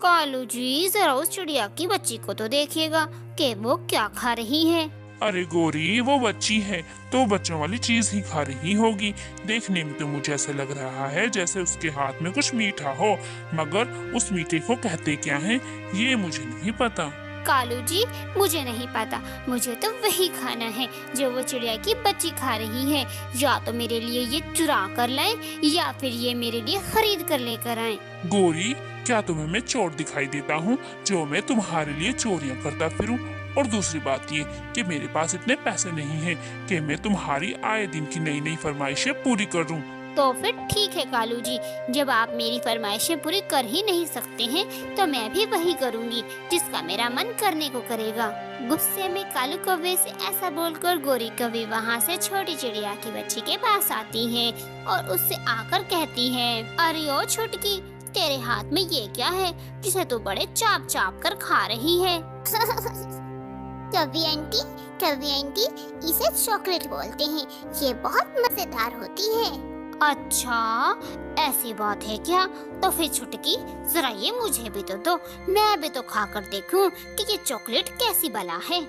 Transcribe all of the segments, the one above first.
कालू जी जरा उस चिड़िया की बच्ची को तो देखिएगा कि वो क्या खा रही है। अरे गोरी, वो बच्ची है तो बच्चों वाली चीज ही खा रही होगी। देखने में तो मुझे ऐसा लग रहा है जैसे उसके हाथ में कुछ मीठा हो, मगर उस मीठे को कहते क्या है ये मुझे नहीं पता। कालू जी मुझे नहीं पता, मुझे तो वही खाना है जो वो चिड़िया की बच्ची खा रही है। या तो मेरे लिए ये चुरा कर लाएं या फिर ये मेरे लिए खरीद कर लेकर आएं। गोरी, क्या तुम्हें मैं चोर दिखाई देता हूँ जो मैं तुम्हारे लिए चोरियां करता फिरूं? और दूसरी बात ये कि मेरे पास इतने पैसे नहीं हैं कि मैं तुम्हारी आए दिन की नई नई फरमाइशें पूरी कर दूं। तो फिर ठीक है कालू जी, जब आप मेरी फरमाइशें पूरी कर ही नहीं सकते हैं तो मैं भी वही करूंगी जिसका मेरा मन करने को करेगा। गुस्से में कालू कौवे से ऐसा बोलकर गोरी कौवी वहाँ से छोटी चिड़िया की बच्ची के पास आती है और उससे आकर कहती है, अरे ओ छुटकी, तेरे हाथ में ये क्या है जिसे तू बड़े चाप चाप कर खा रही है? कवि आंटी, इसे चॉकलेट बोलते हैं। ये बहुत मजेदार होती है। अच्छा, ऐसी बात है क्या? तो फिर छुटकी जरा ये मुझे भी तो दो, मैं भी तो खा कर देखूं कि ये चॉकलेट कैसी भला है।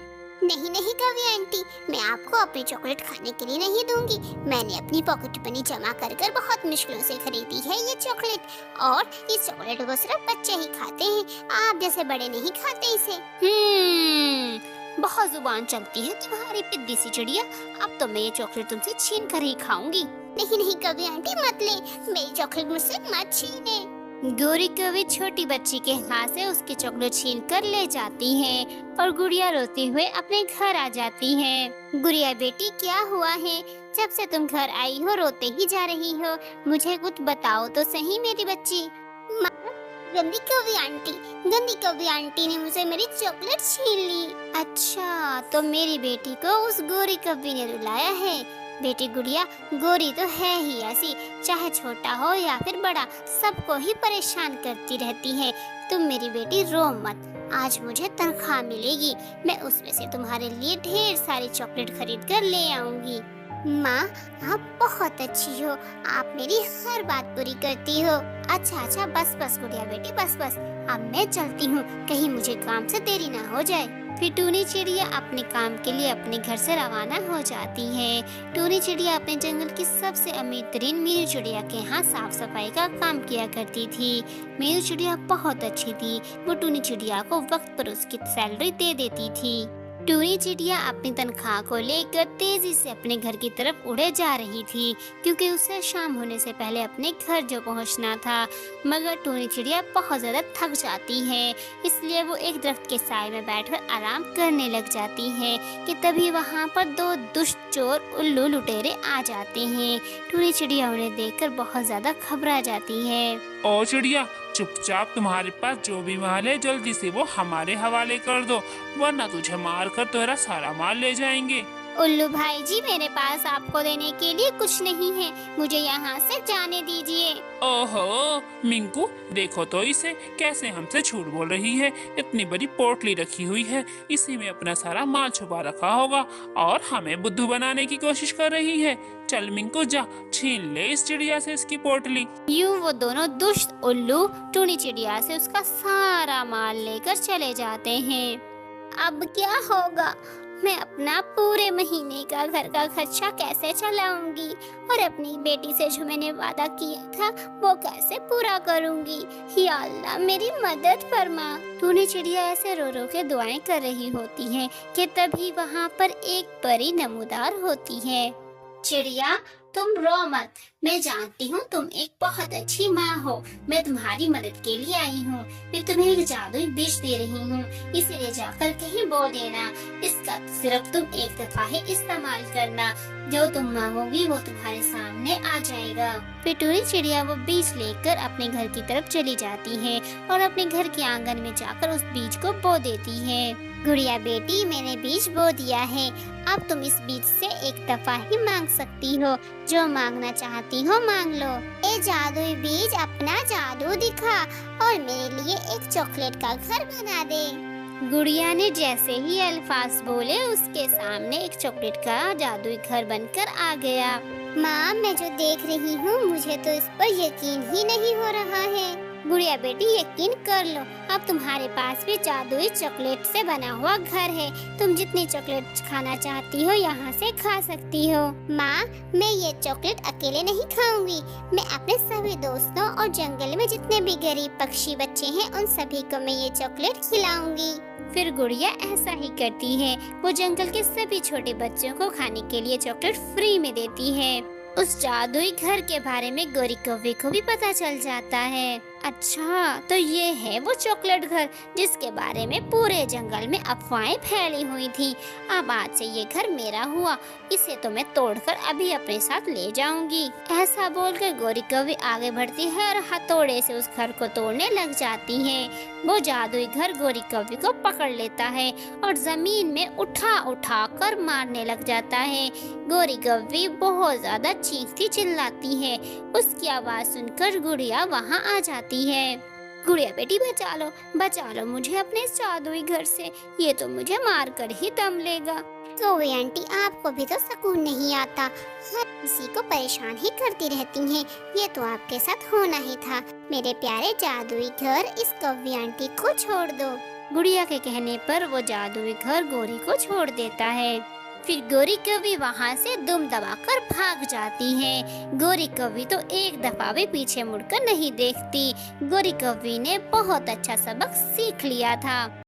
नहीं कवि आंटी, मैं आपको अपनी चॉकलेट खाने के लिए नहीं दूंगी। मैंने अपनी पॉकेट मनी जमा कर कर बहुत मुश्किलों से खरीदी है ये चॉकलेट, और इस चॉकलेट को सिर्फ बच्चे ही खाते हैं, आप जैसे बड़े नहीं खाते इसे। बहुत जुबान चलती है तुम्हारी पिद्दी सी चिड़िया। अब तो मैं ये चॉकलेट तुमसे छीन कर ही खाऊंगी। नहीं कवि आंटी, मत ले, मेरी चॉकलेट मुझसे मत छीने। गोरी कौवी छोटी बच्ची के हाथ से उसकी चॉकलेट छीन कर ले जाती है और गुड़िया रोते हुए अपने घर आ जाती है। गुड़िया बेटी, क्या हुआ है? जब से तुम घर आई हो रोते ही जा रही हो, मुझे कुछ बताओ तो सही मेरी बच्ची। माँ, गंदी कवि आंटी ने मुझे मेरी चॉकलेट छीन ली। अच्छा, तो मेरी बेटी को उस गोरी कौवी ने रुलाया है। बेटी गुड़िया, गोरी तो है ही ऐसी, चाहे छोटा हो या फिर बड़ा, सबको ही परेशान करती रहती है। तुम मेरी बेटी रो मत, आज मुझे तनख्वाह मिलेगी, मैं उसमें से तुम्हारे लिए ढेर सारी चॉकलेट खरीद कर ले आऊंगी। माँ, आप बहुत अच्छी हो, आप मेरी हर बात पूरी करती हो। अच्छा, बस गुड़िया बेटी, बस, अब मैं चलती हूँ, कहीं मुझे काम से देरी ना हो जाए। फिर टूनी चिड़िया अपने काम के लिए अपने घर से रवाना हो जाती है। टूनी चिड़िया अपने जंगल की सबसे अमीर तरीन मीनू चिड़िया के यहाँ साफ सफाई का काम किया करती थी। मीनू चिड़िया बहुत अच्छी थी, वो टूनी चिड़िया को वक्त पर उसकी सैलरी दे देती थी। टूनी चिड़िया अपनी तनख्वाह को लेकर तेजी से अपने घर की तरफ उड़े जा रही थी, क्योंकि उसे शाम होने से पहले अपने घर जो पहुंचना था। मगर टूनी चिड़िया बहुत ज्यादा थक जाती है, इसलिए वो एक दरख्त के साए में बैठकर आराम करने लग जाती है कि तभी वहाँ पर दो दुष्ट चोर उल्लू लुटेरे आ जाते हैं। टूनी चिड़िया उन्हें देखकर बहुत ज्यादा घबरा जाती है। ओ चिड़िया, चुपचाप तुम्हारे पास जो भी माल है जल्दी से वो हमारे हवाले कर दो, वरना तुझे मार कर तुम्हारा सारा माल ले जाएंगे। उल्लू भाई जी, मेरे पास आपको देने के लिए कुछ नहीं है, मुझे यहाँ से जाने दीजिए। ओहो मिंकू, देखो तो इसे कैसे हमसे झूठ बोल रही है। इतनी बड़ी पोटली रखी हुई है, इसी में अपना सारा माल छुपा रखा होगा और हमें बुद्धू बनाने की कोशिश कर रही है। चल मिंकू, जा छीन ले इस चिड़िया से इसकी पोटली। यूं वो दोनों दुष्ट उल्लू टूनी चिड़िया से उसका सारा माल लेकर चले जाते हैं। अब क्या होगा? मैं अपना पूरे महीने का घर का खर्चा कैसे चलाऊंगी, और अपनी बेटी से जो मैंने वादा किया था वो कैसे पूरा करूंगी? या अल्लाह, मेरी मदद फरमा। टूनी चिड़िया ऐसे रो रो के दुआएं कर रही होती है कि तभी वहाँ पर एक परी नमूदार होती है। चिड़िया, तुम रो मत, मैं जानती हूँ तुम एक बहुत अच्छी माँ हो, मैं तुम्हारी मदद के लिए आई हूँ। मैं तुम्हें एक जादुई बीज दे रही हूँ, इसे ले जाकर कहीं बो देना। इसका सिर्फ तुम एक दफा ही इस्तेमाल करना, जो तुम मांगोगी वो तुम्हारे सामने आ जाएगा। फिर टूनी चिड़िया वो बीज लेकर अपने घर की तरफ चली जाती है और अपने घर के आंगन में जाकर उस बीज को बो देती है। गुड़िया बेटी, मैंने बीज बो दिया है, अब तुम इस बीज से एक दफा ही मांग सकती हो, जो मांगना चाहती हो मांग लो। ए जादुई बीज, अपना जादू दिखा और मेरे लिए एक चॉकलेट का घर बना दे। गुड़िया ने जैसे ही अल्फाज बोले, उसके सामने एक चॉकलेट का जादुई घर बनकर आ गया। माँ, मैं जो देख रही हूँ मुझे तो इस पर यकीन ही नहीं हो रहा है। गुड़िया बेटी यकीन कर लो, अब तुम्हारे पास भी जादुई चॉकलेट से बना हुआ घर है। तुम जितनी चॉकलेट खाना चाहती हो यहाँ से खा सकती हो। माँ, मैं ये चॉकलेट अकेले नहीं खाऊंगी। मैं अपने सभी दोस्तों और जंगल में जितने भी गरीब पक्षी बच्चे हैं उन सभी को मैं ये चॉकलेट खिलाऊंगी। फिर गुड़िया ऐसा ही करती है। वो जंगल के सभी छोटे बच्चों को खाने के लिए चॉकलेट फ्री में देती है। उस जादुई घर के बारे में गोरी कौवे को भी पता चल जाता है। अच्छा, तो ये है वो चॉकलेट घर जिसके बारे में पूरे जंगल में अफवाहें फैली हुई थी। अब आज से ये घर मेरा हुआ, इसे तो मैं तोड़कर अभी अपने साथ ले जाऊंगी। ऐसा बोलकर गोरी कौवी आगे बढ़ती है और हथौड़े से उस घर को तोड़ने लग जाती है। वो जादुई घर गोरी कौवी को पकड़ लेता है और जमीन में उठा उठा कर मारने लग जाता है। गोरी कौवी बहुत ज्यादा चीखती चिल्लाती है। उसकी आवाज सुनकर गुड़िया वहाँ आ जाती है। गुड़िया बेटी बचा लो मुझे अपने इस जादुई घर से, ये तो मुझे मार कर ही दम लेगा। कौवे आंटी, आपको भी तो सुकून नहीं आता, हर किसी को परेशान ही करती रहती हैं। ये तो आपके साथ होना ही था। मेरे प्यारे जादुई घर, इस कौवे आंटी को छोड़ दो। गुड़िया के कहने पर वो जादुई घर गोरी को छोड़ देता है। फिर गोरी कौवी वहाँ से दुम दबाकर भाग जाती है। गोरी कौवी तो एक दफा भी पीछे मुड़कर नहीं देखती। गोरी कौवी ने बहुत अच्छा सबक सीख लिया था।